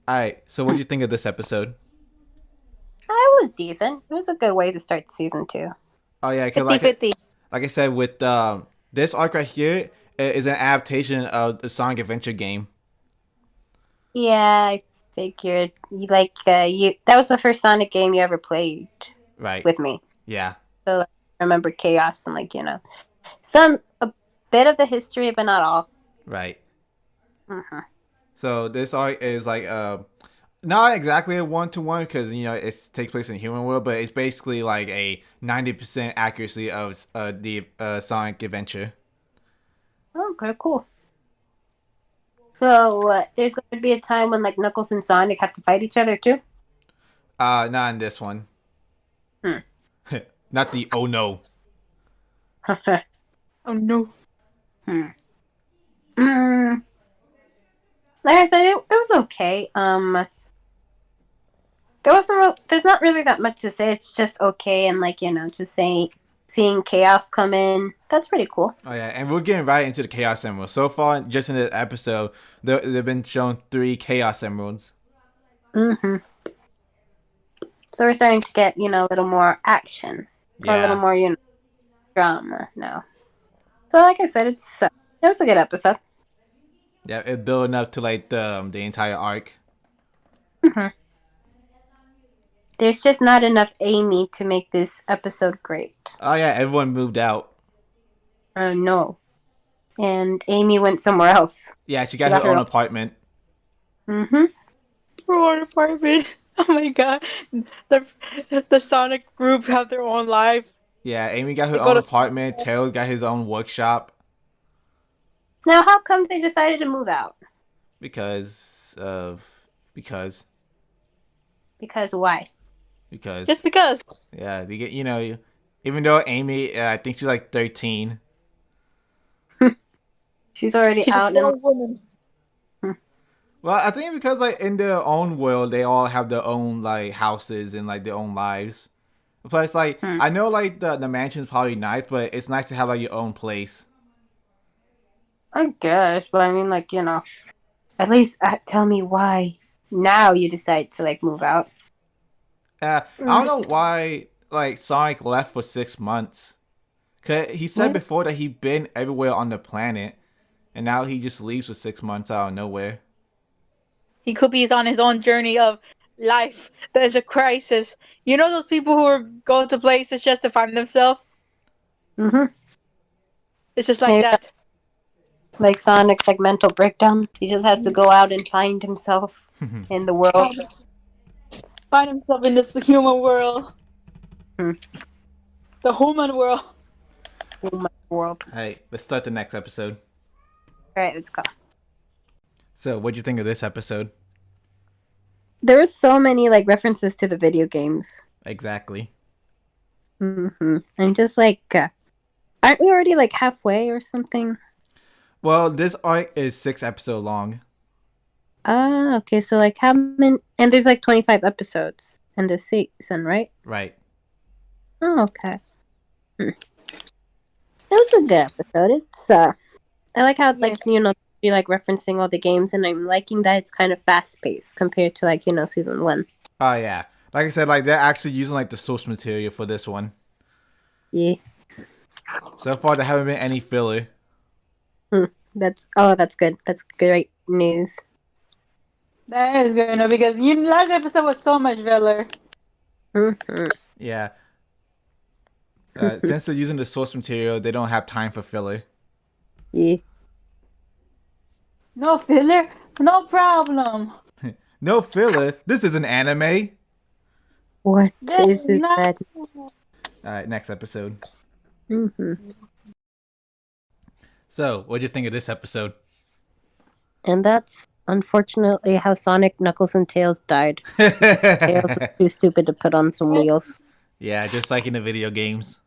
All right. So, what'd you think of this episode? It was decent. It was a good way to start season two. Oh yeah, because 50-50. like I said, with this arc right here is an adaptation of the Sonic Adventure game. Yeah, I figured you that was the first Sonic game you ever played Right. with me. Yeah. So like, I remember Chaos and some a bit of the history, but not all. Right. Hmm. So this arc is like not exactly a 1-to-1 because it takes place in the human world, but it's basically like a 90% accuracy of the Sonic Adventure. Okay, cool. So there's going to be a time when like Knuckles and Sonic have to fight each other too. Not in this one. Hmm. Not the oh no. Oh no. hmm. Mm, like I said, it was okay. There's not really that much to say. It's just okay, and just saying, seeing chaos come in. That's pretty cool. Oh yeah, and we're getting right into the Chaos Emeralds. So far, just in this episode, they've been shown 3 Chaos Emeralds. Hmm. So we're starting to get a little more action or a little Yeah, more drama now. So like I said, it was a good episode. yeah, it building up to like the entire arc. Hmm. There's just not enough Amy to make this episode great. Oh yeah, everyone moved out. No, and Amy went somewhere else. Yeah, she She got her got her own own. apartment. Hmm. Roar apartment. Oh my god. The the Sonic group have their own life. Yeah, Amy got her They go own to apartment. Tails got his own workshop Now, how come they decided to move out? because of because Because why? because just because. yeah, they get even though Amy, I think she's like 13. She's already She's a out and. grown woman. Well, I think because like in their own world, they all have their own like houses and like their own lives. Plus, like Hmm. I know like the mansion's probably nice, but it's nice to have like your own place. I guess, but I mean, at least tell me why now you decide to like move out. I Mm. don't know why like Sonic left for 6 months. Cause he said Maybe before that he'd been everywhere on the planet, and now he just leaves for 6 months out of nowhere. He could be on his own journey of life. There's a crisis. You know those people who are go to places just to find themselves? Mm-hmm. It's just like Maybe that. that's like Sonic's like mental breakdown. He just has to go out and find himself in the world. Find, find himself in this human world. Hmm. The human world. Oh my world. Hey, let's start the next episode. All right, let's go. So, what'd you think of this episode? There were so many like references to the video games. Exactly. Mm-hmm. And just aren't we already like halfway or something? Well, this arc is 6 episodes long. Ah, okay. So like how many? And there's like 25 episodes in this season, right? Right. Oh, okay. Hmm. It was a good episode. I like how Yes. you like referencing all the games, and I'm liking that it's kind of fast paced compared to season one. Oh yeah. Like I said, like they're actually using like the source material for this one. Yeah. So far, there haven't been any filler. Hmm. That's good. That's great news. That is good enough because last episode was so much filler. Mm-hmm. Yeah. Since they're using the source material, they don't have time for filler. Yeah. No filler, no problem. No filler. This is an anime. What That's is this not. bad? All right, next episode. Mm-hmm. So, what'd you think of this episode? And that's unfortunately how Sonic, Knuckles, and Tails died. 'Cause Tails was too stupid to put on some wheels. Yeah, just like in the video games.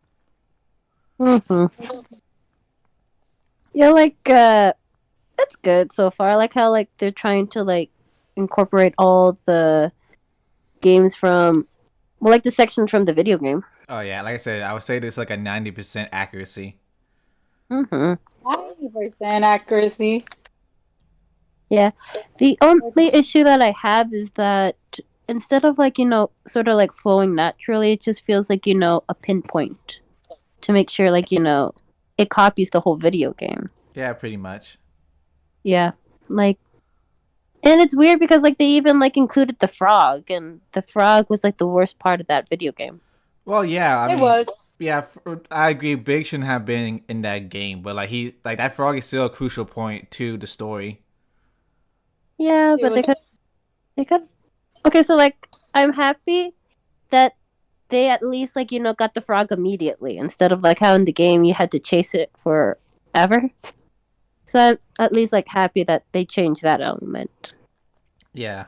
Mm-hmm. Yeah, that's good so far. I like how they're trying to incorporate all the games from like the sections from the video game. Oh yeah, like I said, I would say there's like a 90% accuracy. Mm-hmm. 90% accuracy. Yeah. The only issue that I have is that instead of like, sort of like flowing naturally, it just feels like, a pinpoint to make sure like, it copies the whole video game. Yeah, pretty much. Yeah. Like, and it's weird because like they even like included the frog, and the frog was like the worst part of that video game. Well, yeah, I It mean, was. yeah, I agree. Big shouldn't have been in that game, but like that frog is still a crucial point to the story. Yeah, It but was. they could okay, so like I'm happy that they at least like, got the frog immediately instead of like how in the game you had to chase it forever. So I'm at least like happy that they changed that element. Yeah.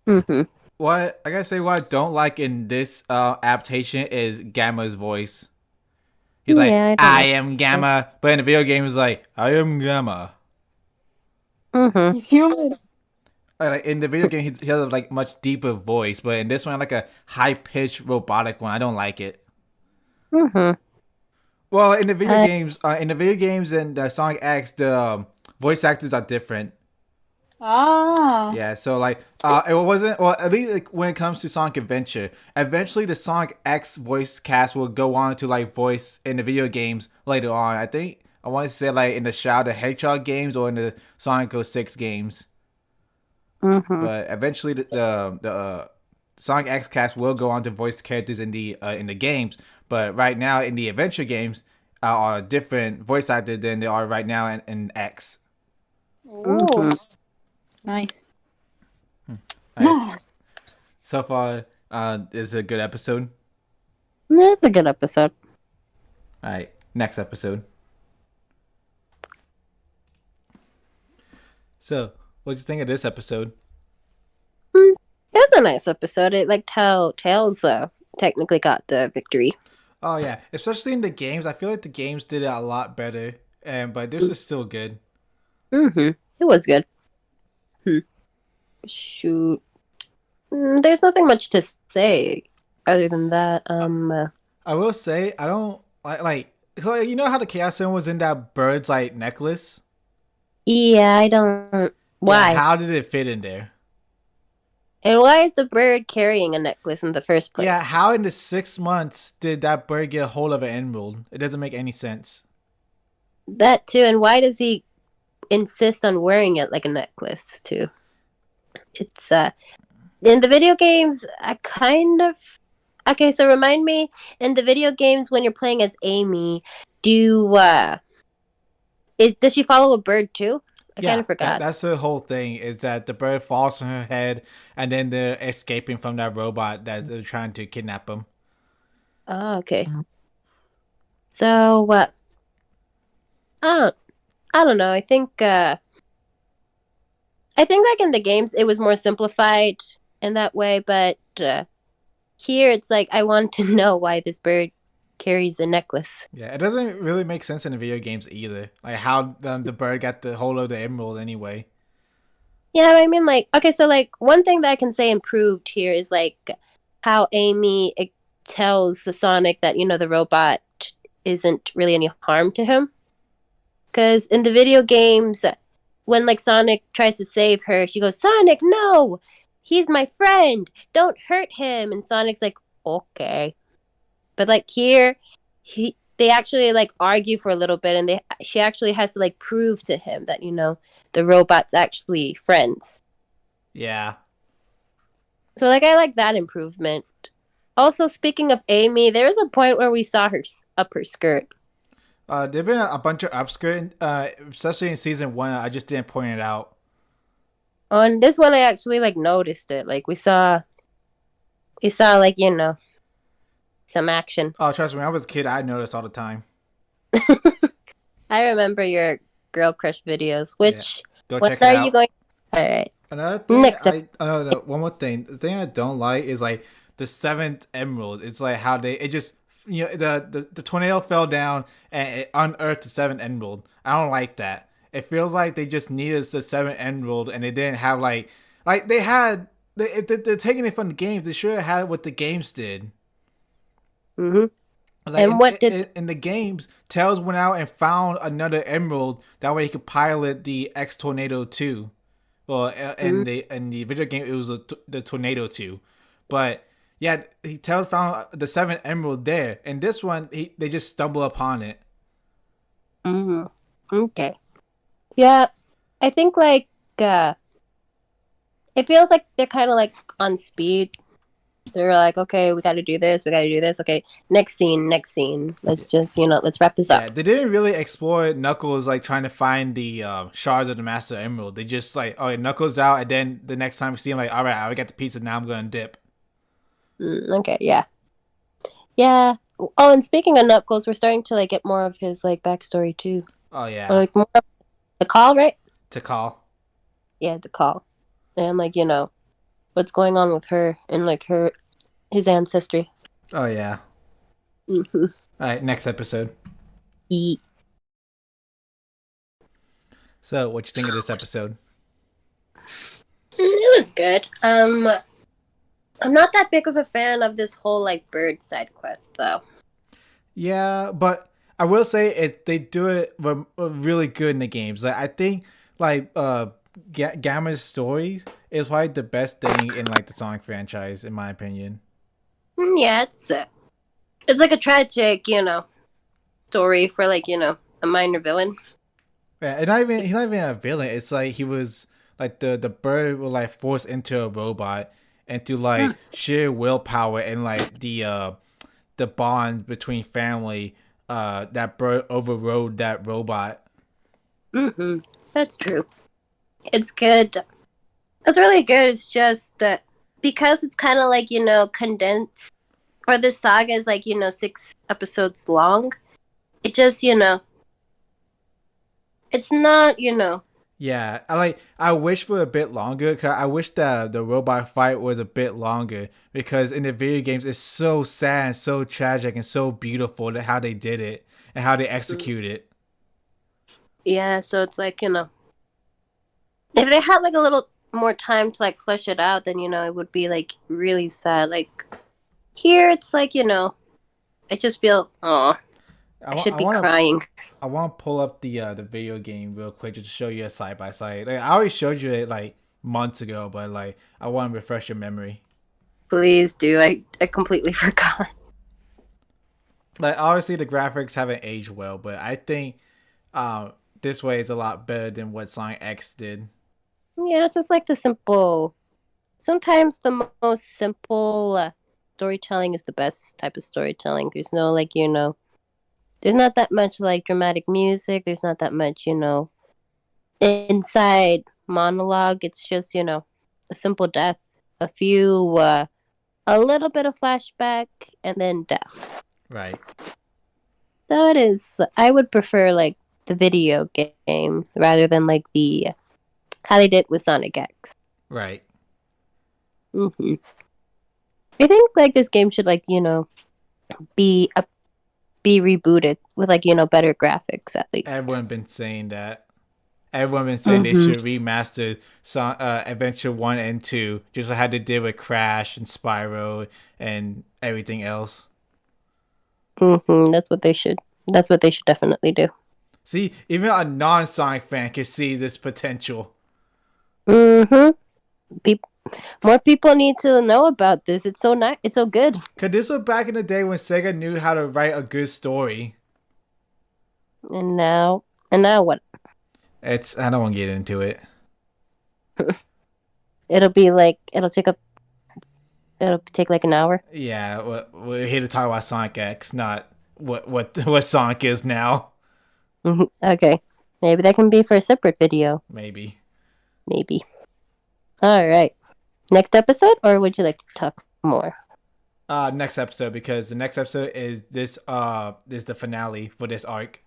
Mm-hmm. What I gotta say, what I don't like in this adaptation is Gamma's voice. He's like, Yeah, I don't "I like am it. Gamma," but in the video game, he's like, "I am Gamma." Mm-hmm. He's human. Like in the video game, he has a like much deeper voice, but in this one, like a high pitched robotic one. I don't like it. Mm-hmm. Well, I in the video games and Sonic X, the voice actors are different. Ah. Yeah, so like it wasn't well at least like, when it comes to Sonic Adventure. Eventually the Sonic X voice cast will go on to like voice in the video games later on. I think I want to say like in the Shadow the Hedgehog games or in the Sonic 06 games. mm-hmm. But eventually the Sonic X cast will go on to voice characters in the games. But right now in the adventure games are different voice actors than they are right now in X. Oh. Mm-hmm. Nice. Nice. No. So far, it's a good episode. It's a good episode. All right, next episode. So, what did you think of this episode? Mm, it was a nice episode. I liked how Tails technically got the victory. Oh yeah, especially in the games, I feel like the games did it a lot better, and but this is still good. Mm-hmm. It was good. Hmm. Shoot. There's nothing much to say other than that. I will say I don't like so you know how the Chaos Emerald was in that bird's like necklace. Yeah, I don't. Yeah, Why? how did it fit in there? And why is the bird carrying a necklace in the first Yeah, place? how in the 6 months did that bird get a hold of an emerald? It doesn't make any sense. That too. And why does he insist on wearing it like a necklace too? It's in the video games. I kind of okay. So remind me, in the video games when you're playing as Amy, do does she follow a bird too? I kind Yeah, of forgot. that's the whole thing is that the bird falls on her head and then they're escaping from that robot that they're trying to kidnap them. Oh, okay. So what? Uh, I don't know. I think like in the games it was more simplified in that way, but here it's like I want to know why this bird carries a necklace. Yeah, it doesn't really make sense in the video games either. Like how the bird got the hold of the emerald anyway. Yeah, I mean like okay, so like one thing that I can say improved here is like how Amy tells the Sonic that the robot isn't really any harm to him. Because in the video games, when like Sonic tries to save her, she goes, "Sonic, no, he's my friend. Don't hurt him." And Sonic's like, "Okay," but like here, they actually like argue for a little bit, and she actually has to like prove to him that the robot's actually friends. Yeah. So like I like that improvement. Also, speaking of Amy, there was a point where we saw her up her skirt. There've been a bunch of upskirt, especially in season one. I just didn't point it out. On this one, I actually like noticed it. Like we saw like some action. Oh, trust me, when I was a kid, I noticed all the time. I remember your girl crush videos. Yeah, Which go when check it are you out. going? All right, Another thing, next up. no, one more thing. The thing I don't like is like the seventh emerald. It's like how it just the tornado fell down and it unearthed the seventh emerald. I don't like that. It feels like they just needed the seventh emerald and they didn't have like they had if they're taking it from the games. They should have had what the games did. Mm-hmm. Like And what did? in the games, Tails went out and found another emerald. That way he could pilot the X Tornado 2. Well, Mm. in the video game, it was the tornado 2, but yeah, he tells found the 7 emerald there. And this one, they just stumble upon it. Mm. Okay. Yeah, I think like uh it feels like they're kind of like on speed. They're like, okay, we got to do this. We got to do this. Okay, next scene, next scene. Let's just, let's wrap this Yeah, up. they didn't really explore Knuckles like trying to find the shards of the Master Emerald. They just like, oh, Knuckles out, and then the next time we see him, like, all right, I got the pizza. Now I'm gonna dip. Okay, yeah. Yeah. Oh, and speaking of Knuckles, we're starting to like get more of his like backstory too. Oh Or yeah, like more of the call, right? to call. Yeah, the call. And like, what's going on with her and like his ancestry. Oh yeah. Mm-hmm. All right, next episode. It So, what you think of this episode? was good. I'm not that big of a fan of this whole like bird side quest though. Yeah, but I will say they do it really good in the games. Like I think like Gamma's story is probably the best thing in like the Sonic franchise, in my opinion. Yeah, it's like a tragic, story for like, a minor villain. Yeah, and not even he's not even a villain. It's like he was like the bird was like forced into a robot, and through like sheer willpower and like the bond between family, that bird overrode that robot. Mm-hmm. That's true. It's good. It's really good. It's just that because it's kind of like, condensed, or this saga is like, 6 episodes long. It just, it's not, Yeah, I wish for a bit longer. Cause I wish that the robot fight was a bit longer because in the video games it's so sad and so tragic and so beautiful that how they did it and how they execute it. yeah, so it's like, if they had like a little more time to like flesh it out, then, it would be like really sad. Like here, it's like, I just feel, oh, I I want should I be want to crying. I want to pull up the video game real quick just to show you a side by side. Like, I already showed you it like months ago, but like I want to refresh your memory. Please do. I completely forgot. Like obviously the graphics haven't aged well, but I think this way is a lot better than what Sonic X did. Yeah, just like the simple. Sometimes the most simple storytelling is the best type of storytelling. There's no like there's not that much like dramatic music. There's not that much inside monologue. It's just a simple death, a few, a little bit of flashback, and then death. Right. So it is. I would prefer like the video game rather than like the how they did with Sonic X. Right. Mm-hmm. I think like this game should like be be rebooted with like better graphics at least. Everyone been saying that. Everyone been saying they Mm-hmm. should remaster Adventure 1 and 2, just like how they did with Crash and Spyro and everything else. Mm-hmm. That's what they should. That's what they should definitely do. See, even a non-Sonic fan can see this potential. Mm-hmm. More people need to know about this. It's so nice. It's so good. Cause this was back in the day when Sega knew how to write a good story. And now what? I don't want to get into it. It'll be like it'll take like an hour. Yeah, we're here to talk about Sonic X, not what Sonic is now. Mm-hmm. Okay, maybe that can be for a separate video. Maybe. Maybe. All right. Next episode, or would you like to talk more? Next episode, because the next episode is this the finale for this arc.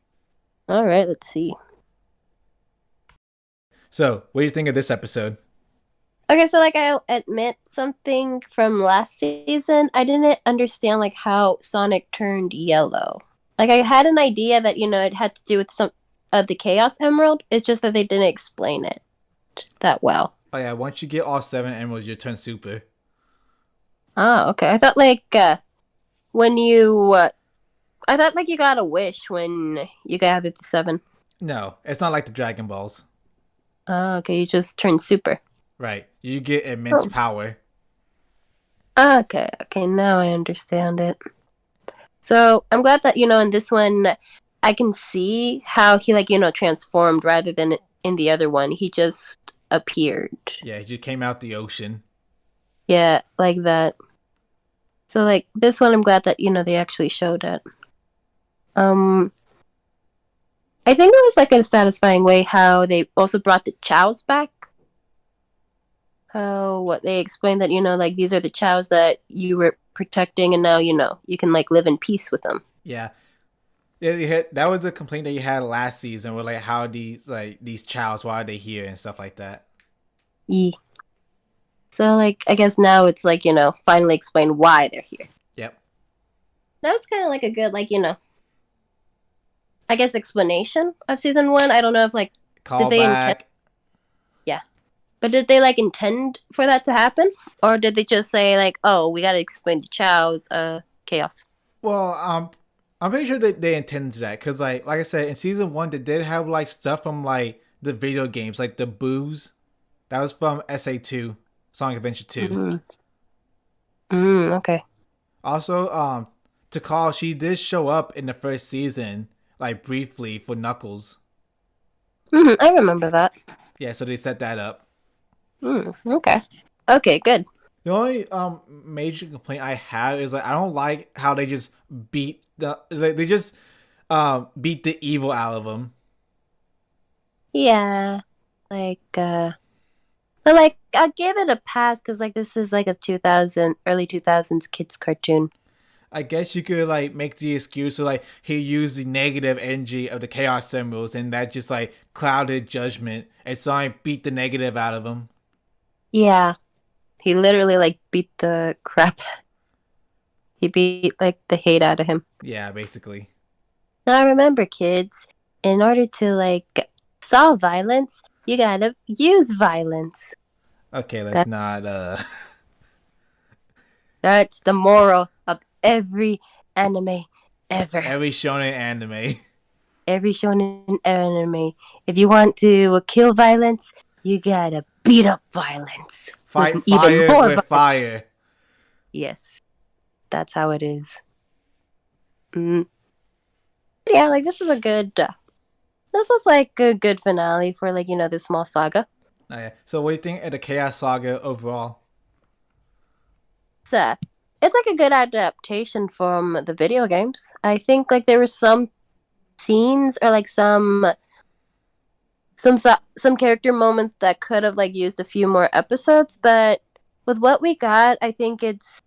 All right. Let's see. So, what do you think of this episode? Okay, so like I'll admit something from last season. I didn't understand like how Sonic turned yellow. Like I had an idea that it had to do with some of the Chaos Emerald. It's just that they didn't explain it that well. Oh yeah, once you get all 7 emeralds, you turn super. Oh, okay. I thought like when I thought like you got a wish when you gathered the 7. No, it's not like the Dragon Balls. Oh, okay, you just turn super. Right. You get immense Oh. power. Okay, okay, now I understand it. So I'm glad that, in this one, I can see how he, like, transformed rather than in the other one. He just appeared. Yeah, he just came out the ocean. Yeah, like that. So, like, this one, I'm glad that, they actually showed it. Um, I think it was, like, in a satisfying way how they also brought the chows back. How, what they explained that, like, these are the chows that you were protecting, and now, you can, like, live in peace with them. Yeah. Yeah, that was a complaint that you had last season with like how these chows, why are they here and stuff like that. Yeah. So, like, I guess now it's like, finally explain why they're here. Yep. That was kind of like a good, like, I guess explanation of season one. I don't know if, like, did Call they intend? back. Yeah. But did they, like, intend for that to happen? Or did they just say, like, oh, we got to explain the Chow's chaos? Well, I'm pretty sure that they intended that because like I said in season one they did have like stuff from like the video games like the booze that was from SA2 Sonic Adventure 2. Mm. Okay. Also, Takal, she did show up in the first season, like briefly for Knuckles. I remember that. Yeah, so they set that up. Okay. Okay, good. The only major complaint I have is like I don't like how they just they just beat the evil out of them. Yeah. Like, but, like, I'll give it a pass because, like, this is, like, a early 2000s kids cartoon. I guess you could like make the excuse of like he used the negative energy of the chaos symbols and that just like clouded judgment and so I beat the negative out of him. Yeah. He literally, like, beat the crap. He beat, like, the hate out of him. Yeah, basically. Now remember, kids, in order to, like, solve violence, you gotta use violence. Okay, let's That not that's the moral of every anime ever. every shonen anime. Every shonen anime. If you want to kill violence, you gotta beat up violence with Fight even fire more with violence. fire. Yes, that's how it is. Mm. Yeah, like, this is a good. This was like a good finale for, like, this small saga. Oh, yeah. So what do you think of the Chaos Saga overall? So it's like a good adaptation from the video games. I think, like, there were some scenes or, like, some character moments that could have, like, used a few more episodes, but with what we got, I think it's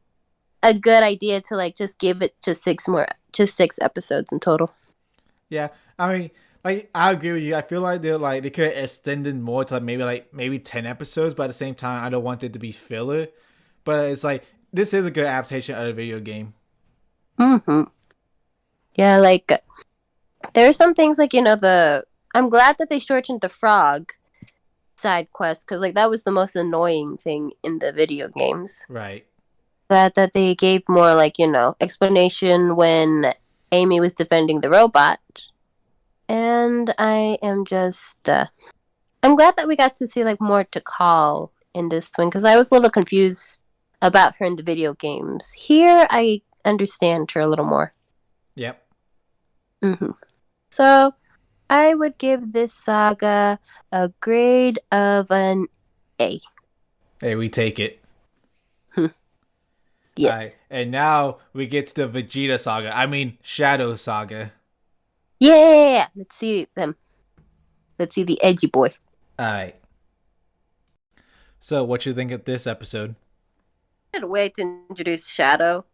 a good idea to, like, just give it just 6 episodes in total. Yeah, I mean, like I agree with you. I feel like they could have extended more to like, maybe 10 episodes, but at the same time, I don't want it to be filler. But it's like this is a good adaptation of the video game. Mm-hmm. Yeah, like, there are some things, like, I'm glad that they shortened the frog side quest because, like, that was the most annoying thing in the video games. Right. That they gave more, like, explanation when Amy was defending the robot, and I am just I'm glad that we got to see, like, more to call in this one because I was a little confused about her in the video games. Here, I understand her a little more. Yep. So I would give this saga a grade of an A. Hey, we take it. All Yes. right, and now we get to the Vegeta Saga. I mean, Shadow Saga. Yeah. Let's see them. Let's see the edgy boy. All right. So, what you think of this episode? Good way to introduce Shadow.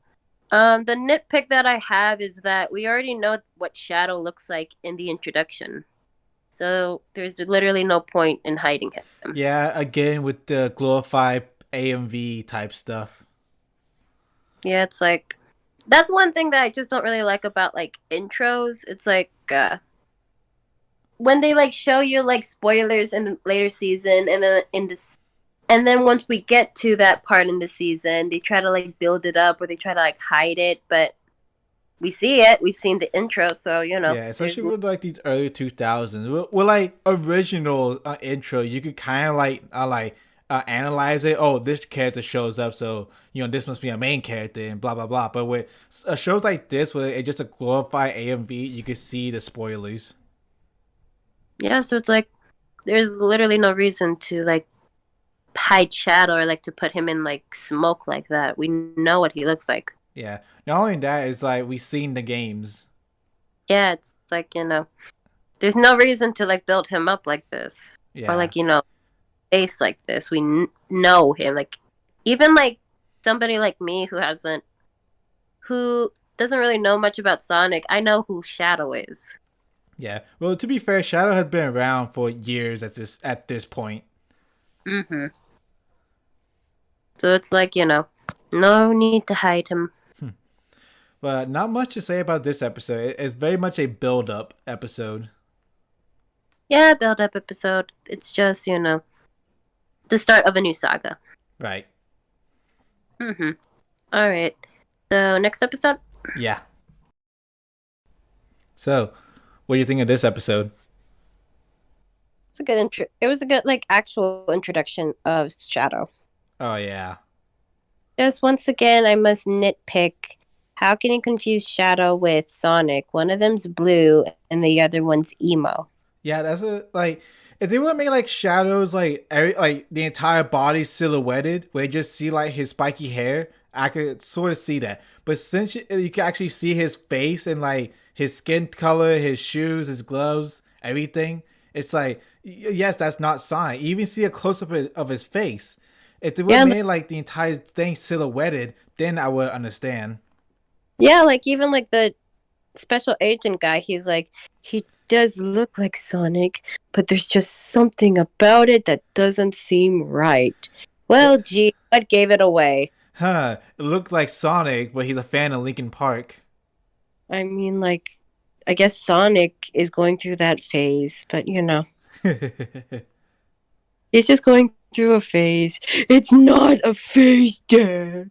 The nitpick that I have is that we already know what Shadow looks like in the introduction. So there's literally no point in hiding him. Yeah, again with the glorified AMV type stuff. Yeah, it's like that's one thing that I just don't really like about, like, intros. It's like when they, like, show you, like, spoilers in the later season, and then once we get to that part in the season, they try to, like, build it up or they try to, like, hide it, but we see it. We've seen the intro, so Yeah, there's especially with like these early 2000s, with like original intro, you could kind of analyze it. Oh, this character shows up, so this must be a main character and blah blah blah. But with shows like this, where it's just a glorified AMV, you can see the spoilers. yeah. So it's like there's literally no reason to like hide Shadow or like to put him in like smoke like that. We know what he looks like. Yeah. Not only that, it's like we've seen the games. Yeah, it's like there's no reason to like build him up like this or Yeah. like face like this. We know him. Like even like somebody like me who doesn't really know much about Sonic, I know who Shadow is. Yeah. Well, to be fair, Shadow has been around for years at this point. Mm-hmm. So it's like no need to hide him. But not much to say about this episode. It's very much a build-up episode. Yeah, build up episode. It's just the start of a new saga. Right. Mm-hmm. All right. So next episode. Yeah. So, what do you think of this episode? It's a good intro. It was a good like actual introduction of Shadow. Oh yeah. Just once again, I must nitpick. How can you confuse Shadow with Sonic? One of them's blue and the other one's emo. Yeah, that's a like. If they would make like shadows like the entire body silhouetted, where you just see like his spiky hair, I could sort of see that. But since you can actually see his face and like his skin color, his shoes, his gloves, everything, it's like yes, that's not Sonic. You even see a close up of his face. If they would Yeah, made like the entire thing silhouetted, then I would understand. yeah, like even like the special agent guy, he's like he does look like Sonic, but there's just something about it that doesn't seem right. Well, gee, what gave it away? Huh? It looked like Sonic, but he's a fan of Linkin Park. I mean, like, I guess Sonic is going through that phase, but he's just going through a phase. It's not a phase, Dad.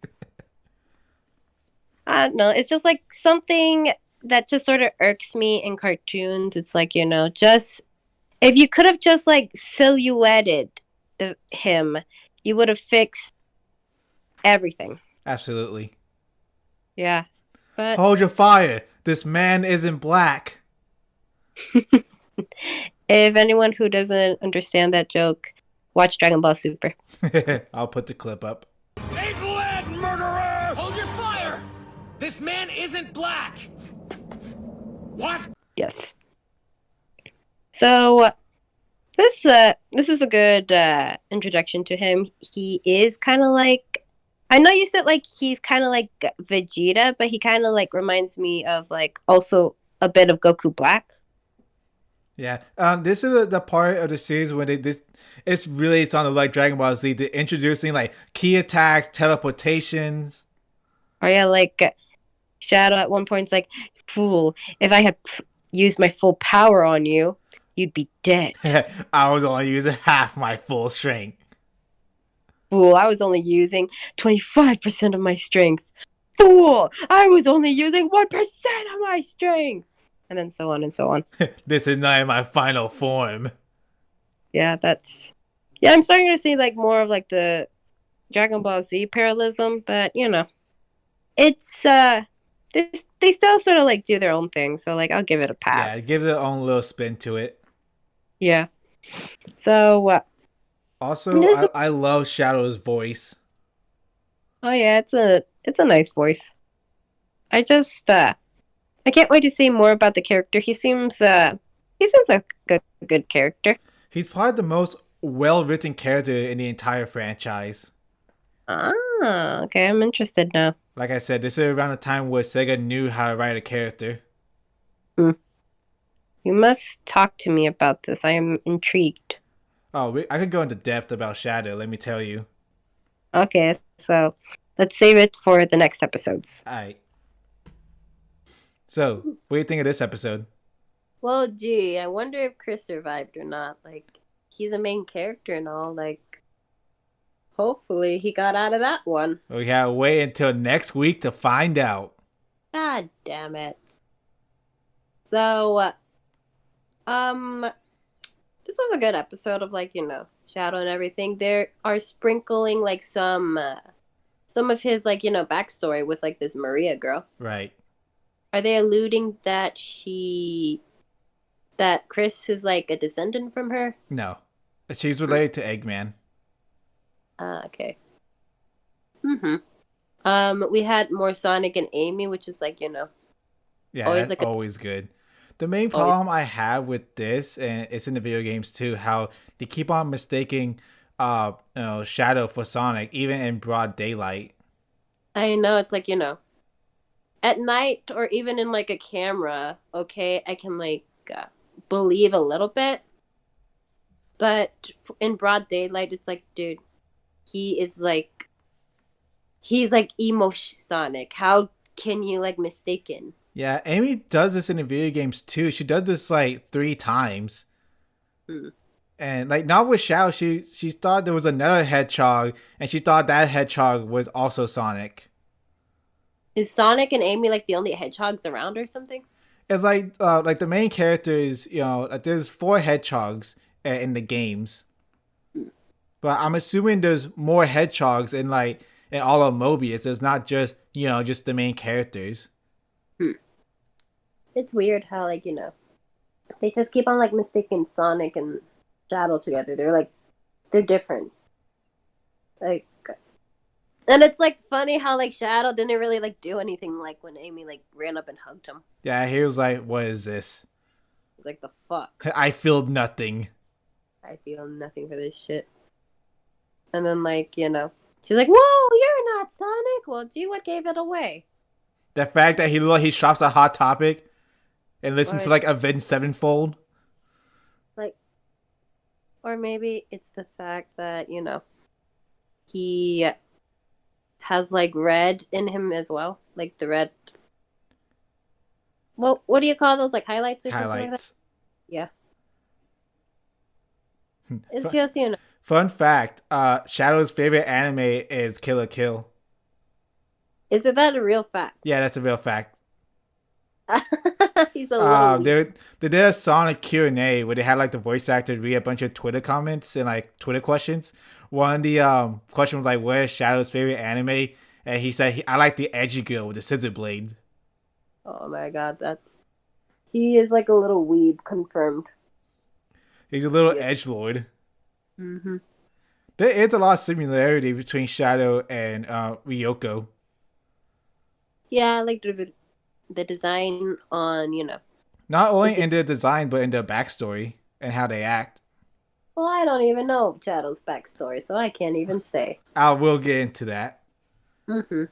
I don't know. It's just like something that just sort of irks me in cartoons. It's like, just if you could have just like silhouetted him, you would have fixed everything. Absolutely. Yeah. But Hold your fire. This man isn't black. if anyone who doesn't understand that joke, watch Dragon Ball Super. I'll put the clip up. Eggman, murderer! Hold your fire! This man isn't black! What? Yes. So this is a good introduction to him. He is kind of like I know you said like he's kind of like Vegeta, but he kind of like reminds me of like also a bit of Goku Black. Yeah. This is the part of the series when it's on like Dragon Ball Z. They're introducing like key attacks, teleportations. Or yeah, like Shadow at one point is like, "Fool! If I had used my full power on you, you'd be dead." I was only using half my full strength. Fool! I was only using 25% of my strength. Fool! I was only using 1% of my strength. And then so on and so on. This is not in my final form. Yeah, I'm starting to see like more of like the Dragon Ball Z parallelism, but it's they still sort of like do their own thing, so like I'll give it a pass. Yeah, it gives it own little spin to it. Yeah. So Also, I love Shadow's voice. oh yeah, it's a nice voice. I can't wait to see more about the character. He seems like a good character. He's probably the most well-written character in the entire franchise. Ah, okay, I'm interested now. Like I said, this is around the time where Sega knew how to write a character. You must talk to me about this. I am intrigued. Oh, I could go into depth about Shadow, let me tell you. Okay, so let's save it for the next episodes. Alright. So, what do you think of this episode? Well, gee, I wonder if Chris survived or not. Like, he's a main character and all. Like, hopefully he got out of that one. We gotta wait until next week to find out. Ah, God damn it. So, this was a good episode of like, Shadow and everything. There are sprinkling like some of his like, backstory with like this Maria girl. Right. Are they alluding that that Chris is like a descendant from her? No. She's related to Eggman. Okay. We had more Sonic and Amy, which is like, Yeah, always that's like always good. The main Always. problem I have with this, and it's in the video games too, how they keep on mistaking Shadow for Sonic, even in broad daylight. I know it's like, at night or even in like a camera, okay, I can like believe a little bit. But in broad daylight, it's like, dude, he is like, he's like emo Sonic. How can you like mistaken? Yeah, Amy does this in the video games too. She does this like 3 times. Hmm. And like not with Shadow, she thought there was another hedgehog, and she thought that hedgehog was also Sonic. Is Sonic and Amy like the only hedgehogs around or something? It's like the main characters, like there's 4 hedgehogs in the games, but I'm assuming there's more hedgehogs in all of Mobius. There's not just just the main characters. It's weird how like, they just keep on like mistaking Sonic and Shadow together. They're different. Like, and it's like funny how like Shadow didn't really like do anything like when Amy like ran up and hugged him. Yeah, he was like, "What is this? It's like the fuck. I feel nothing." I feel nothing for this shit. And then like, she's like, "Whoa, you're not Sonic." Well, gee, what gave it away? The fact that he shops at Hot Topic and listens to Right. like Avenged Sevenfold. Like, or maybe it's the fact that he has like red in him as well, like the red. Well, what do you call those? Like highlights or something like that? Highlights. Yeah. It's just Fun fact: Shadow's favorite anime is Kill la Kill. Is it that a real fact? Yeah, that's a real fact. He's a little weird. They did a Sonic Q&A where they had like the voice actor read a bunch of Twitter comments and like Twitter questions. One of the question was like, "What is Shadow's favorite anime?" And he said, "I like the edgy girl with the scissor blade." Oh my god, he is like a little weeb confirmed. He's a little Yeah. edgelord. Mm-hmm. There is a lot of similarity between Shadow and Ryoko. Yeah, I like the design on Not only Is it- in their design, but in their backstory and how they act. Well, I don't even know Shadow's backstory, so I can't even say. I will get into that. Mm-hmm.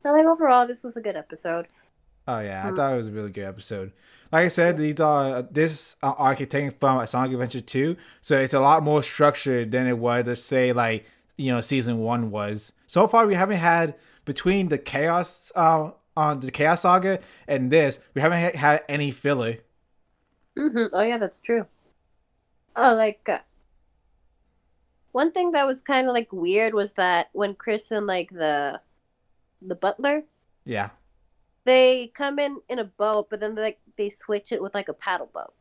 So, like, overall, this was a good episode. Oh yeah, I thought it was a really good episode. Like I said, this arc is taken from Sonic Adventure 2, so it's a lot more structured than it was, let's say, like season 1 was. So far, we haven't had between the Chaos on the Chaos Saga and this, we haven't had any filler. Mm-hmm. Oh, yeah, that's true. Oh, like, one thing that was kind of, like, weird was that when Chris and, like, the butler, Yeah. they come in a boat, but then, like, they switch it with, like, a paddle boat.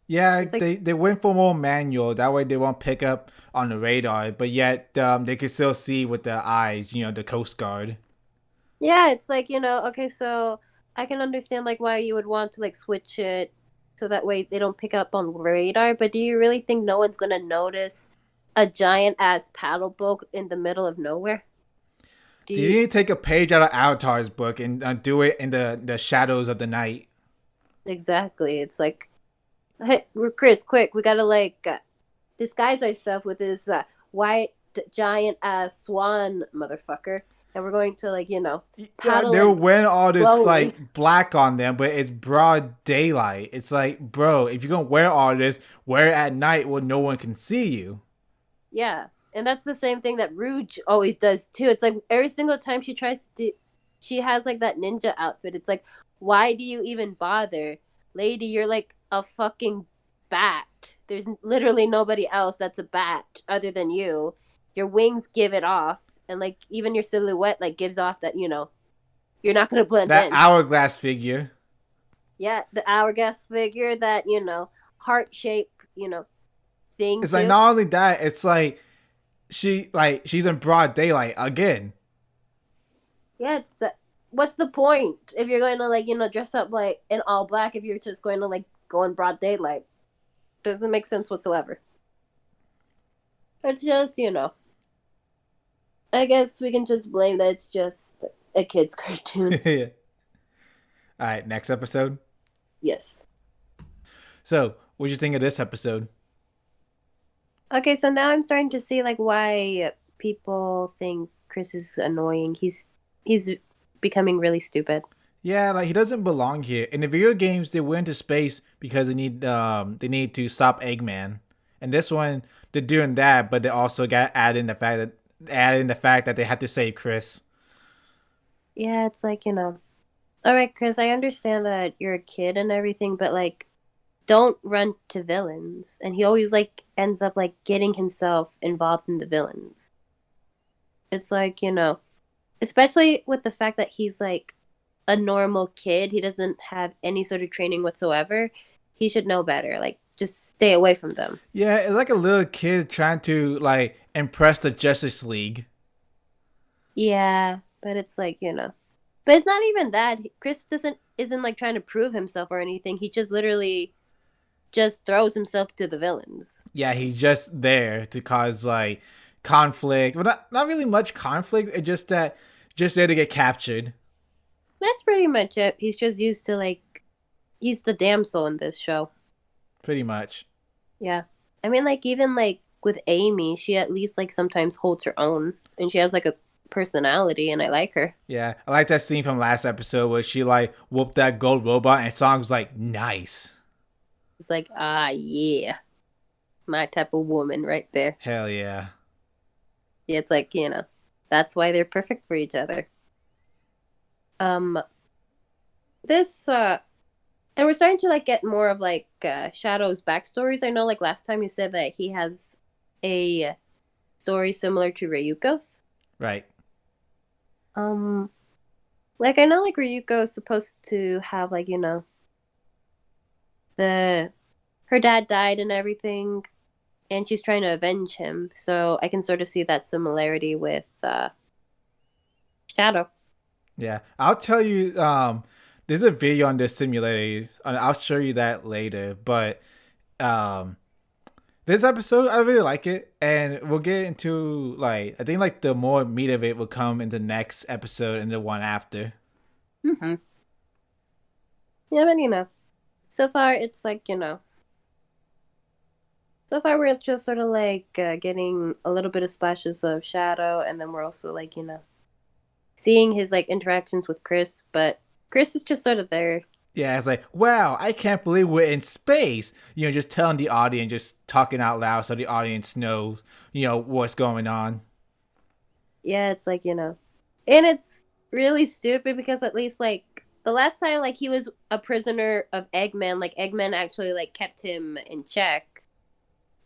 Yeah, It's like- they went for more manual. That way they won't pick up on the radar, but yet they can still see with their eyes, the Coast Guard. Yeah, it's like, okay, so I can understand, like, why you would want to, like, switch it so that way they don't pick up on radar, but do you really think no one's gonna notice a giant-ass paddle boat in the middle of nowhere? You need to take a page out of Avatar's book and do it in the shadows of the night. Exactly. It's like, hey, Chris, quick, we gotta, like, disguise ourselves with this white giant-ass swan motherfucker, and we're going to, like, paddle They're and wearing all this slowly. like black on them, but it's broad daylight. It's like, bro, if you're gonna wear all this, wear it at night where no one can see you. Yeah, and that's the same thing that Rouge always does too. It's like every single time she tries to do, she has like that ninja outfit. It's like, why do you even bother? Lady, you're like a fucking bat. There's literally nobody else that's a bat other than you. Your wings give it off, and like even your silhouette like gives off that, You're not gonna blend That in. hourglass figure. Yeah, the hourglass figure, that heart shape, thing It's like too. not only that, it's like she's in broad daylight again. Yeah, it's what's the point if you're going to dress up like in all black if you're just going to like go in broad daylight? Doesn't make sense whatsoever. It's just I guess we can just blame that it's just a kid's cartoon. Yeah. All right, next episode. Yes. So, what'd you think of this episode? Okay, so now I'm starting to see like why people think Chris is annoying. He's becoming really stupid. Yeah, like he doesn't belong here. In the video games, they went to space because they need to stop Eggman. And this one, they're doing that, but they also got add in the fact that they had to save Chris. Yeah, it's like, all right, Chris, I understand that you're a kid and everything, but like don't run to villains. And he always like ends up like getting himself involved in the villains. It's like, especially with the fact that he's like a normal kid, he doesn't have any sort of training whatsoever. He should know better. Like just stay away from them. Yeah, it's like a little kid trying to like impress the Justice League. Yeah, but it's like, But it's not even that. Chris doesn't isn't like trying to prove himself or anything. He just literally just throws himself to the villains. Yeah, he's just there to cause like conflict. Well, not really much conflict. It's just there to get captured. That's pretty much it. He's just used to like he's the damsel in this show. Pretty much. Yeah. I mean like even like with Amy, she at least like sometimes holds her own and she has like a personality and I like her. Yeah, I like that scene from last episode where she like whooped that gold robot and Song was like, nice. It's like, ah yeah. My type of woman right there. Hell yeah. Yeah, it's like, that's why they're perfect for each other. Um this and we're starting to like get more of like Shadow's backstories. I know like last time you said that he has a story similar to Ryuko's. Right. Like I know like Ryuko's supposed to have like, the her dad died and everything and she's trying to avenge him. So I can sort of see that similarity with Shadow. Yeah. I'll tell you, there's a video on this simulator. And I'll show you that later. But this episode, I really like it. And we'll get into like I think like the more meat of it will come in the next episode and the one after. Mm-hmm. Yeah, but so far it's like, so far we're just sort of like getting a little bit of splashes of Shadow and then we're also like, seeing his like interactions with Chris, but Chris is just sort of there. Yeah, it's like, wow, I can't believe we're in space. Just telling the audience, just talking out loud so the audience knows, what's going on. Yeah, it's like, and it's really stupid because at least like the last time like he was a prisoner of Eggman, like Eggman actually like kept him in check.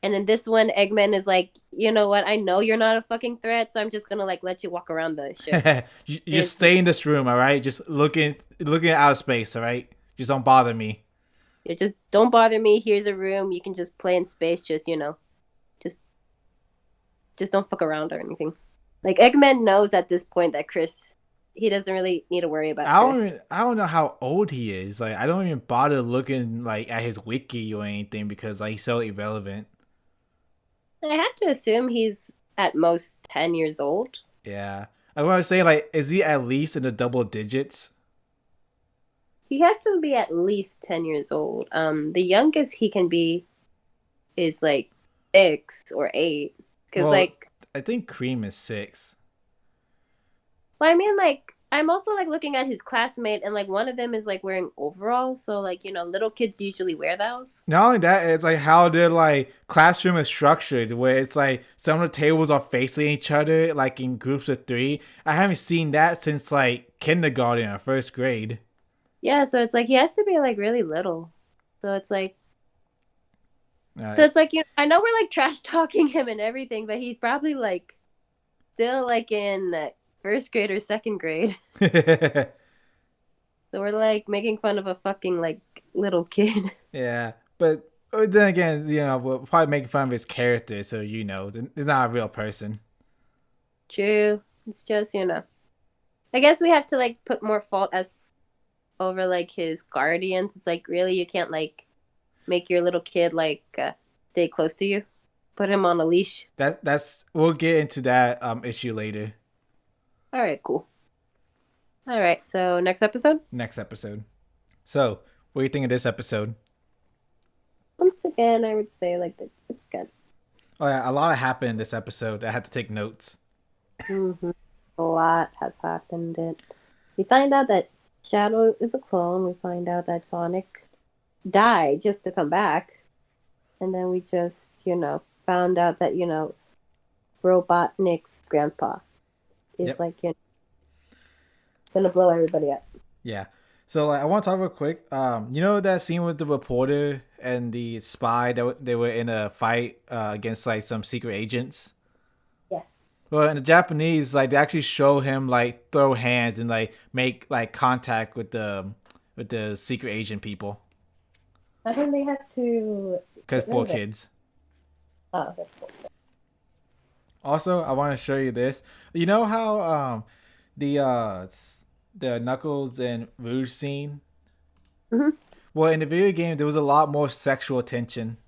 And then this one, Eggman is like, you know what? I know you're not a fucking threat, so I'm just gonna like let you walk around the ship. you just stay in this room, all right? Just looking at outer space, all right? Just don't bother me. Yeah, just don't bother me. Here's a room. You can just play in space. Just just don't fuck around or anything. Like Eggman knows at this point that Chris, he doesn't really need to worry about Chris. I don't know how old he is. Like I don't even bother looking like at his wiki or anything because like he's so irrelevant. I have to assume he's at most 10 years old. Yeah. I want to say, like, is he at least in the double digits? He has to be at least 10 years old. The youngest he can be is like 6 or 8. Because, Well, like, I think Cream is 6. well, I mean, like, I'm also like looking at his classmate, and like one of them is like wearing overalls. So, like, little kids usually wear those. Not only that, it's like how their like classroom is structured, where it's like some of the tables are facing each other, like in groups of 3. I haven't seen that since like kindergarten or first grade. Yeah, so it's like he has to be like really little. So it's like, Uh, so it's like, I know we're like trash talking him and everything, but he's probably like still like in first grade or second grade. So we're like making fun of a fucking like little kid. Yeah, but then again, we're probably making fun of his character, so he's not a real person. True. It's just, I guess we have to like put more fault as over like his guardians. It's like really you can't like make your little kid like stay close to you. Put him on a leash. That's we'll get into that issue later. All right, cool. All right, so next episode. Next episode. So, what do you think of this episode? Once again, I would say like it's good. Oh yeah, a lot happened in this episode. I had to take notes. Mm-hmm. A lot has happened. We find out that Shadow is a clone. We find out that Sonic died just to come back, and then we just found out that Robotnik's grandpa is Yep. like gonna blow everybody up. Yeah. So I want to talk real quick. That scene with the reporter and the spy that they were in a fight against like some secret agents. Yeah. Well, in the Japanese, like they actually show him like throw hands and like make like contact with the secret agent people. How come they have to? Because get rid 4 of it? kids. Oh, that's cool. Also, I want to show you this. You know how the Knuckles and Rouge scene? Mhm. Well, in the video game, there was a lot more sexual tension.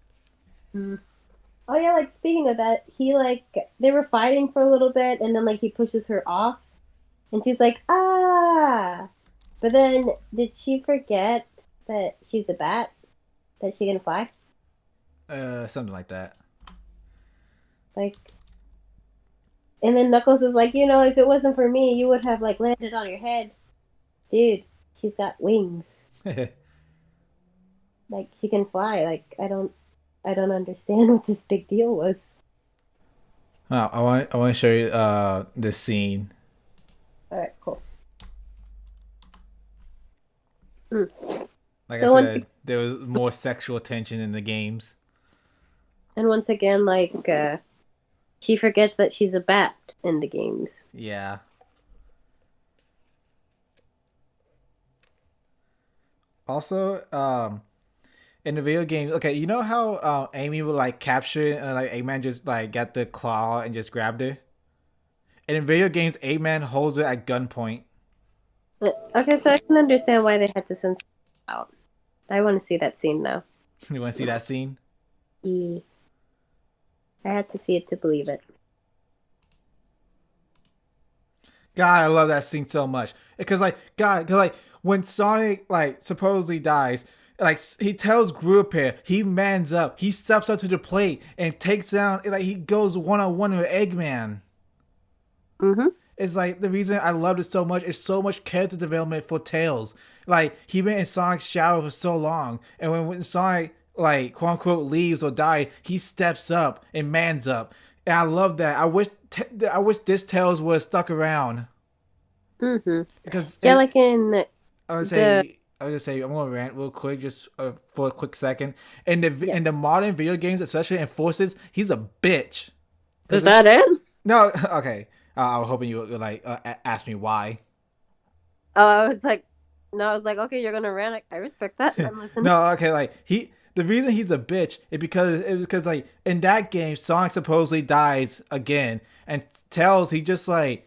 Oh yeah, like speaking of that, they were fighting for a little bit, and then like he pushes her off, and she's like, ah. But then, did she forget that she's a bat? That she can fly? Something like that. Like, and then Knuckles is like, if it wasn't for me, you would have like landed on your head, dude. She's got wings. Like she can fly. Like I don't understand what this big deal was. Oh, I want to show you this scene. All right, cool. Like So I once said, there was more sexual tension in the games. And once again, like she forgets that she's a bat in the games. Yeah. Also, in the video games, okay, you know how Amy would like capture and like Eggman just like got the claw and just grabbed her. And in video games, Eggman holds her at gunpoint. Okay, so I can understand why they had to censor it out. I want to see that scene now. You want to see that scene? I had to see it to believe it. God, I love that scene so much because when Sonic like supposedly dies, like he tells Gruppe, he mans up, he steps up to the plate and takes down, like he goes 1-on-1 with Eggman. Mm-hmm. It's like the reason I loved it so much is so much character development for Tails. Like he been in Sonic's shadow for so long, and when Sonic like quote unquote leaves or dies, he steps up and mans up, and I love that. I wish this Tails would have stuck around. Mm-hmm. Because Yeah, like in I would say I'm gonna rant real quick just for a quick second. In the modern video games, especially in Forces, he's a bitch. is that it? No, okay. I was hoping you would like ask me why. Oh, I was like, okay, you're gonna rant. I respect that. I'm listening. No, okay, like the reason he's a bitch is because like in that game, Sonic supposedly dies again, and Tails he just like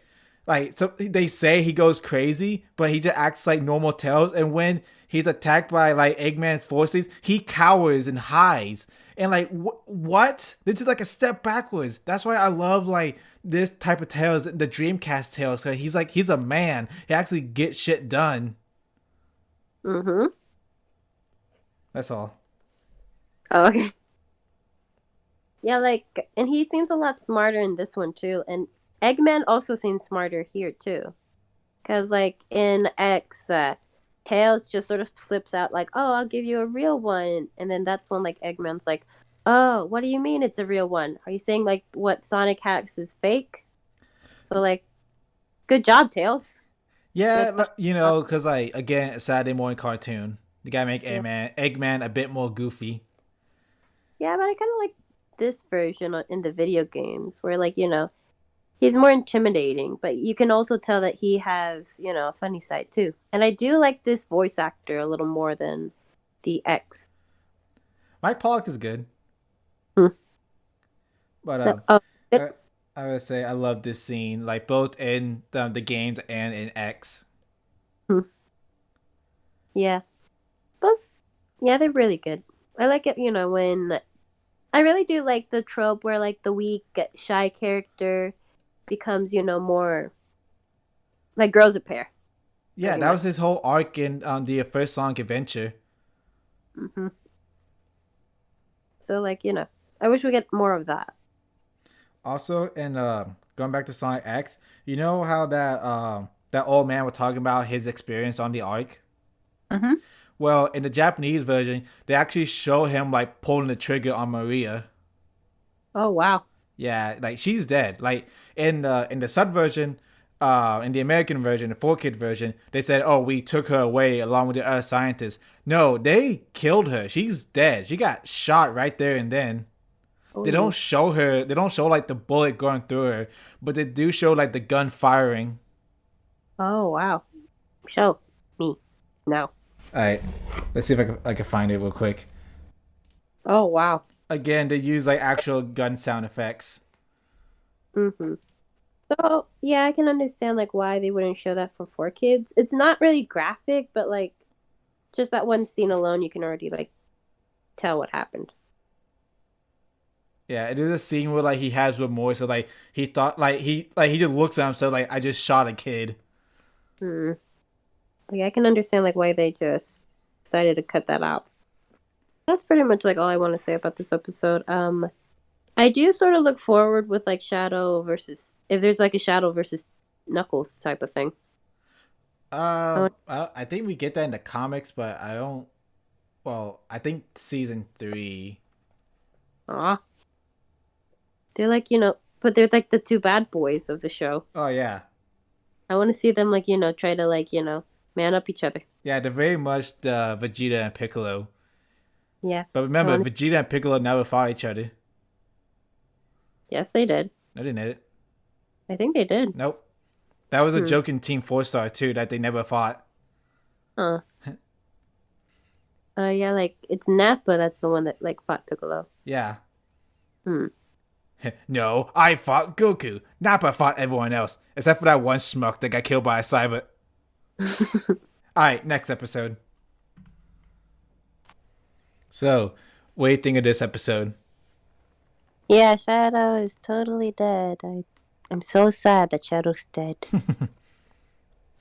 so they say he goes crazy, but he just acts like normal Tails, and when he's attacked by like Eggman's forces, he cowers and hides, and like what? This is like a step backwards. That's why I love like this type of Tails, the Dreamcast Tails, because he's a man. He actually gets shit done. Mm-hmm. That's all. Oh, okay. Yeah, like, and he seems a lot smarter in this one too, and Eggman also seems smarter here too, because like in X, Tails just sort of slips out like, "Oh, I'll give you a real one," and then that's when like Eggman's like, "Oh, what do you mean it's a real one? Are you saying like what Sonic hacks is fake?" So like, good job, Tails. Yeah, That's because like again, a Saturday morning cartoon. The guy make Eggman a bit more goofy. Yeah, but I kind of like this version in the video games where like He's more intimidating, but you can also tell that he has, a funny side too. And I do like this voice actor a little more than the ex. Mike Pollock is good, Hmm. but Oh, I, I would say I love this scene, like both in the games and in X. hmm. Yeah. Those, yeah, they're really good. I like it, when I really do like the trope where like the weak, shy character becomes, more like grows a pair, Yeah, pretty that was much. his whole arc in the first Sonic Adventure. Hmm. So like, I wish we get more of that. Also, and going back to Sonic X, you know how that old man was talking about his experience on the arc. Hmm. Well, in the Japanese version, they actually show him like pulling the trigger on Maria. Oh wow. Yeah, like she's dead. Like in the sub version, in the American version, the 4-kid version, they said, "Oh, we took her away along with the other scientists." No, they killed her. She's dead. She got shot right there and then. They don't Oh. show her. They don't show like the bullet going through her, but they do show like the gun firing. Oh wow. Show me now. All right, let's see if I can find it real quick. Oh wow. Again, they use like actual gun sound effects. Mm-hmm. So yeah, I can understand like why they wouldn't show that for 4 kids. It's not really graphic, but like just that one scene alone, you can already like tell what happened. Yeah, it is a scene where like he has remorse. So like he thought like he just looks at himself like I just shot a kid. Hmm. Like I can understand like why they just decided to cut that out. That's pretty much like all I want to say about this episode. I do sort of look forward with like Shadow versus if there's like a Shadow versus Knuckles type of thing. Oh, I think we get that in the comics, but I don't. Well, I think season 3. aw. They're like, but they're like the two bad boys of the show. Oh yeah, I want to see them like, try to like, man up each other. yeah. They're very much the Vegeta and Piccolo. Yeah. But I remember, want Vegeta and Piccolo never fought each other. Yes, they did. No, they didn't. I think they did. Nope. That was a Hmm. joke in Team 4-Star too that they never fought. Huh. Yeah, like it's Nappa that's the one that like fought Piccolo. Yeah. Hmm. No, I fought Goku. Nappa fought everyone else, except for that one schmuck that got killed by a cyber. Alright, next episode. So, what do you think of this episode? Yeah, Shadow is totally dead. I'm so sad that Shadow's dead.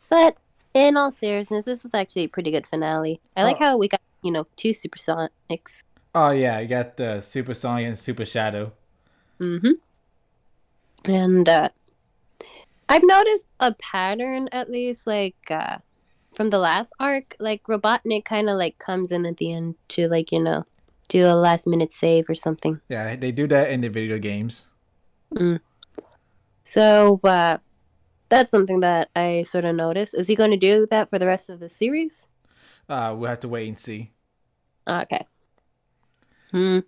But in all seriousness, this was actually a pretty good finale. I like Oh. how we got, two Supersonics. Oh yeah, you got the Super Sonic and Super Shadow. Mm-hmm. And I've noticed a pattern at least, like from the last arc, like Robotnik kind of like comes in at the end to like, do a last minute save or something. Yeah, they do that in the video games. Mm. So that's something that I sort of noticed. Is he going to do that for the rest of the series? We'll have to wait and see. Okay. Hmm.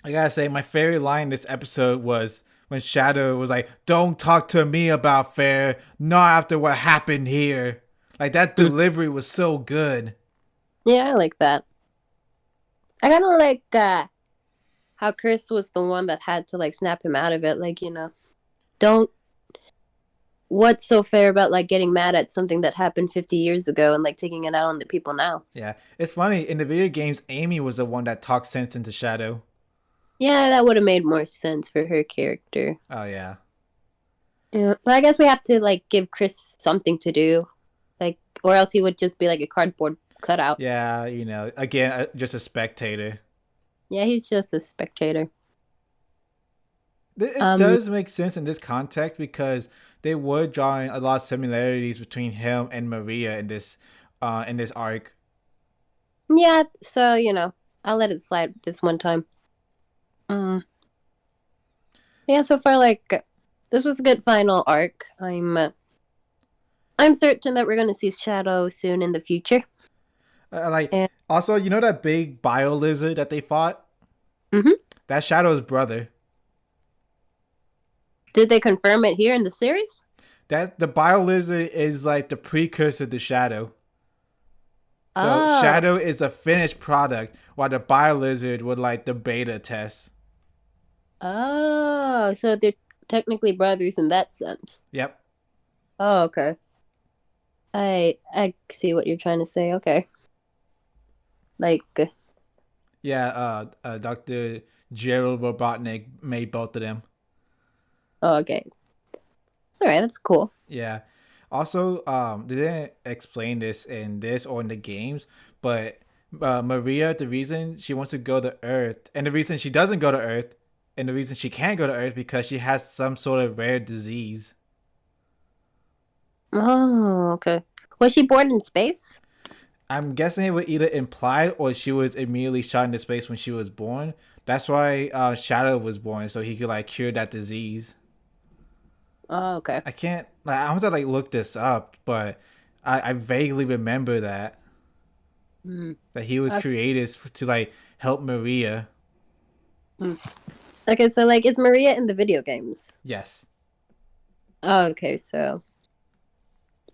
I gotta say, my favorite line in this episode was when Shadow was like, "Don't talk to me about fair, not after what happened here." Like that delivery was so good. Yeah, I like that. I kind of like how Chris was the one that had to like snap him out of it. Like, don't. What's so fair about like getting mad at something that happened 50 years ago and like taking it out on the people now? Yeah, it's funny in the video games. Amy was the one that talked sense into Shadow. Yeah, that would have made more sense for her character. Oh yeah. Yeah, but I guess we have to like give Chris something to do, like, or else he would just be like a cardboard cutout. Yeah, again, just a spectator. Yeah, he's just a spectator. It does make sense in this context because they were drawing a lot of similarities between him and Maria in this arc. Yeah, so I'll let it slide this one time. Yeah, so far like this was a good final arc. I'm certain that we're gonna see Shadow soon in the future. And Also, that big bio lizard that they fought? Mhm. That's Shadow's brother. Did they confirm it here in the series? That the Bio Lizard is like the precursor to Shadow. So Oh, Shadow is a finished product, while the Bio Lizard would like the beta test. oh, so they're technically brothers in that sense. Yep. Oh, okay. I see what you're trying to say. Okay. Like, Yeah. Dr. Gerald Robotnik made both of them. oh, okay. All right, that's cool. Yeah. Also, they didn't explain this in this or in the games, but Maria, the reason she wants to go to Earth, and the reason she doesn't go to Earth, and the reason she can't go to Earth because she has some sort of rare disease. Oh, okay. Was she born in space? I'm guessing it was either implied or she was immediately shot into space when she was born. That's why Shadow was born, so he could like cure that disease. Oh, okay. I can't like I want to like look this up, but I vaguely remember that Hmm. he was created to like help Maria. Okay, so like, is Maria in the video games? Yes. Oh, okay, so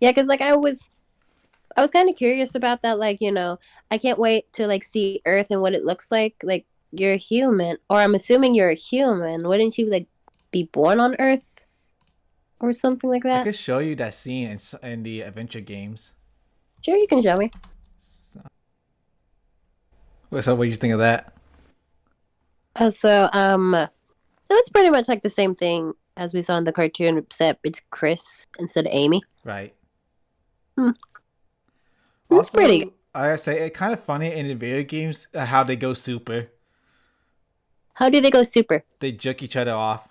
yeah, because like I was kind of curious about that. Like, I can't wait to like see Earth and what it looks like. Like, you're a human, or I'm assuming you're a human. Wouldn't you like be born on Earth or something like I that? could show you that scene in the adventure games. Sure, you can show me. So what do you think of that? Oh, so it's pretty much like the same thing as we saw in the cartoon, except it's Chris instead of Amy. Right. Hmm. It's Also, pretty good. I gotta say, it's kind of funny in the video games how they go super. How do they go super? They jerk each other off.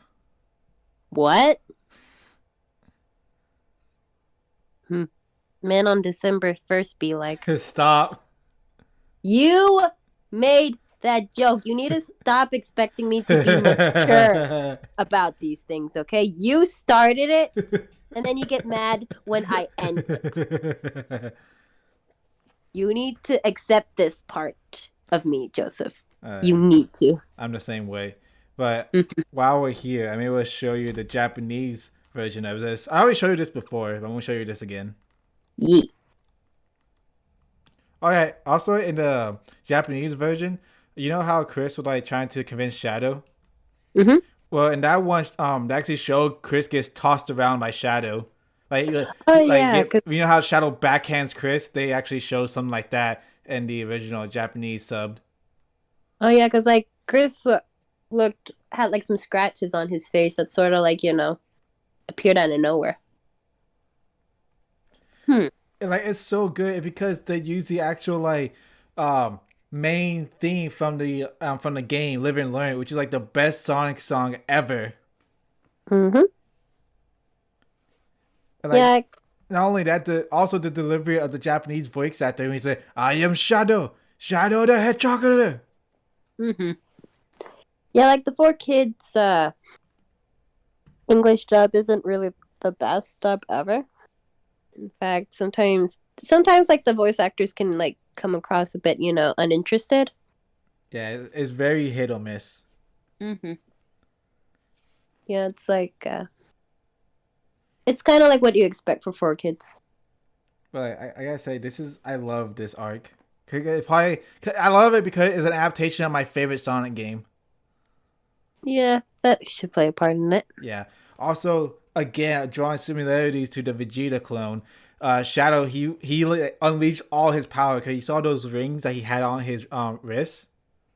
What? Man on December 1st be like, Stop. you made that joke. You need to stop expecting me to be mature about these things, okay? You started it, and then you get mad when I end it. You need to accept this part of me, Joseph. You need to. I'm the same way. But Mhm. while we're here, I'm able to show you the Japanese version of this. I already showed you this before, but I'm gonna show you this again. Yeet. Okay. Also, in the Japanese version, you know how Chris was like trying to convince Shadow. Mm-hmm. Well, in that one, they actually showed Chris gets tossed around by Shadow. Oh, Like yeah. you know how Shadow backhands Chris? They actually show something like that in the original Japanese subbed. Oh, yeah, because, like, Chris had, like, some scratches on his face that sort of, like, appeared out of nowhere. And, like it's so good because they use the actual like main theme from the game Live and Learn, which is like the best Sonic song ever. Mm-hmm. And, like Yeah. not only that, also the delivery of the Japanese voice actor when he said, "I am Shadow, Shadow the Hedgehog." Mm-hmm. Yeah, like, the 4Kids, English dub isn't really the best dub ever. In fact, sometimes like the voice actors can like come across a bit, uninterested. Yeah, it's very hit or miss. Mm-hmm. Yeah, it's like it's kind of like what you expect for 4Kids. But I gotta say, I love this arc. I love it because it's an adaptation of my favorite Sonic game. Yeah, that should play a part in it. Yeah. Also, again, drawing similarities to the Vegeta clone. Shadow, he like, unleashed all his power because you saw those rings that he had on his wrists.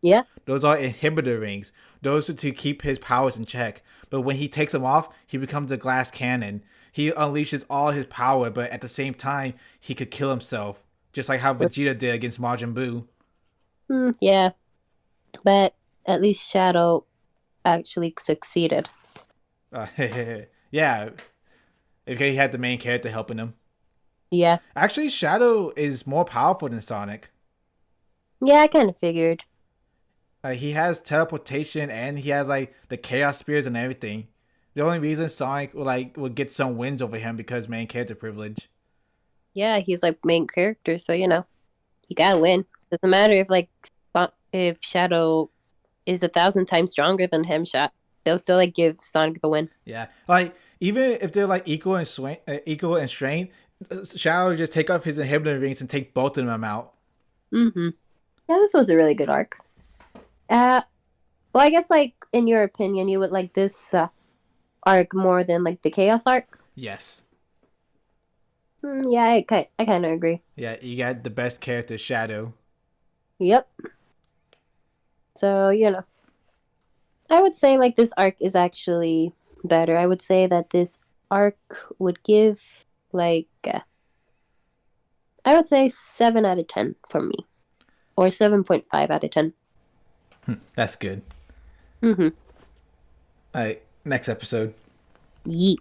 Yeah. Those are inhibitor rings. Those are to keep his powers in check. But when he takes them off, he becomes a glass cannon. He unleashes all his power, but at the same time, he could kill himself, just like how Vegeta did against Majin Buu. Yeah, but at least Shadow actually succeeded. Yeah, okay, he had the main character helping him. Yeah. Actually, Shadow is more powerful than Sonic. Yeah, I kind of figured. He has teleportation and he has like the chaos spears and everything. The only reason Sonic would get some wins over him because main character privilege. Yeah, he's like main character, so you gotta win. Doesn't matter if if Shadow is 1,000 times stronger than him. they'll still like give Sonic the win. Yeah, like even if they're like equal in strength, Shadow would just take off his inhibitor rings and take both of them out. Mm-hmm. Yeah, this was a really good arc. Well, I guess like in your opinion, you would like this arc more than like the Chaos arc. Yes. Yeah, I kind of agree. Yeah, you got the best character, Shadow. Yep. So I would say like this arc is actually better. I would say that this arc would give like I would say 7 out of 10 for me, or 7.5 out of 10. That's good. Mm-hmm. All right, next episode. Yeet.